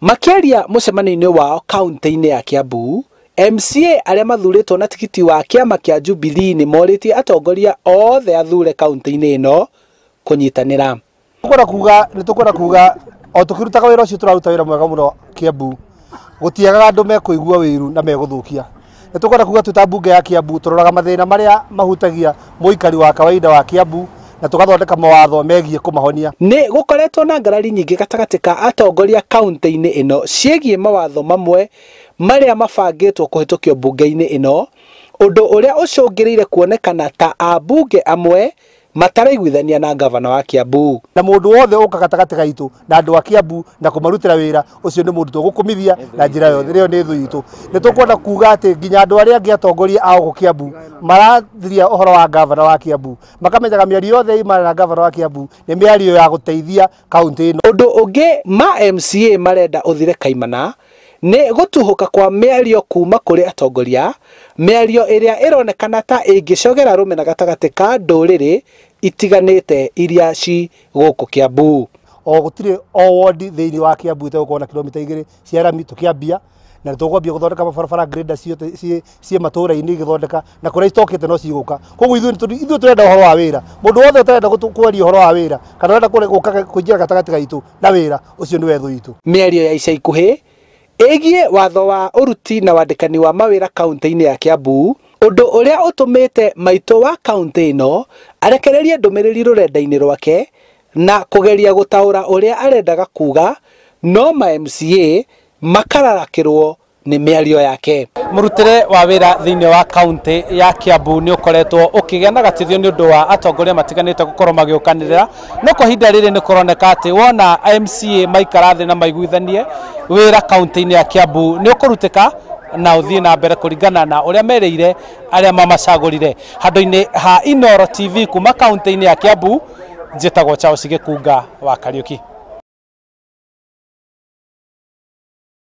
Makiaria mucemanio-inĩ wao kaunti-inĩ ya Kiambu, MCA arĩa mathurĩtwo na tikiti wa kĩama kĩa Jubilee nĩ morĩtie atongoria othe athure kaunti-inĩ ĩno kũnyitanĩra. Nĩtũkwenda kuga o tũkĩrutaga wĩra ũcio tũraruta wĩra mwega mũno Kiambu, gũtiagaga andũ mekũigua wĩru na megũthũkia. Nĩtũkwenda kuga twĩ ta mbunge ya Kiambu tũroraga mathĩna marĩa mahutagia mũikari wa kawaida wa Kiambu na tugathondeka mawatho megiĩ kũmahonia. Nĩ gũkoretwo na ngarari nyingĩ gatagatĩ ka atongoria kaunti-inĩ ĩno ciĩgiĩ mawatho mamwe marĩa mabangĩtwo kũhĩtũkio mbunge-inĩ ĩno, ũndũ ũrĩa ũcũngĩrĩire kuonekana ta ambunge amwe mataraiguithania na ngavana wa Kiambu. Na mũndũ wothe ũka gatagatĩ gaitũ na andũ a Kiambu na kũmarutĩra wĩra ũcio nĩ mũndũ tũgũkũmithia na njĩra yothe. Rĩo nĩ thũ itũ. Nĩtũkwenda kuga atĩ nginya andũ arĩa angĩ atongoria a gũkũ Kiambu marathiria ũhoro wa ngavana wa Kiambu, makamenyaga mĩario yothe imana na ngavana wa Kiambu nĩ mĩario ya gũteithia kaunti ĩno. Ũndũ ũngĩ ma MCA marenda ũthire kaimana nĩ gũtuhũka kwa mĩario kuma kũrĩ atongoria, mĩario ĩrĩa ĩronekana ta ĩngĩcogera rũmena gatagatĩ ka ndũrĩrĩ itiganĩte iria ci gũkũ Kiambu. O gũtirĩ o wodi thĩinĩ wa Kiambu ĩtegũkorwo na kilomita 2 cia rami tũkĩambia, na nĩtũkwambia gũthondeka mabarabara greda ciĩ matũũra-inĩ igĩthondeka na kũrĩa citokĩte no cigũka. Koguo ithuĩ tũrenda ũhoro wa wĩra. Mũndũ wothe ũtarenda kũaria ũhoro wa wĩra kana ũrenda kũingĩra gatagatĩ gaitũ na wĩra ũcio nĩwe thũ itũ. Mĩario ya ica ikuhĩ ĩgiĩ watho wa ũruti na wandĩkani wa mawĩra kaunti-inĩ ya Kiambu, ũndũ ũrĩa ũtũmĩte maitũ wa kaunti ĩno arekererie ndũmĩrĩri rũrenda-inĩ rwake na kũgeria gũtaũra ũrĩa arendaga kuga, no ma MCA makararakĩrwo nĩ mĩario yake. Mũrutĩre wa wĩra thĩinĩ wa kaunti ya Kiambu nĩ ũkoretwo ũkĩgĩa na gatithio nĩ ũndũ wa atongoria matiganĩte gũkorwo magĩũkanĩrĩra, no kwa ihinda rĩrĩ nĩ kũroneka atĩ wona MCA maikara thĩ na maiguithanie wĩra kaunti-inĩ ya Kiambu nĩ ũkũrutĩka na ũthiĩ na mbere kũringana na ũrĩa merĩire arĩa mamacagũrire. Handũ-inĩ ha Inooro TV kuma kaunti-inĩ ya Kiambu, njĩtagwo Charles Gĩkunga wa Kariũki.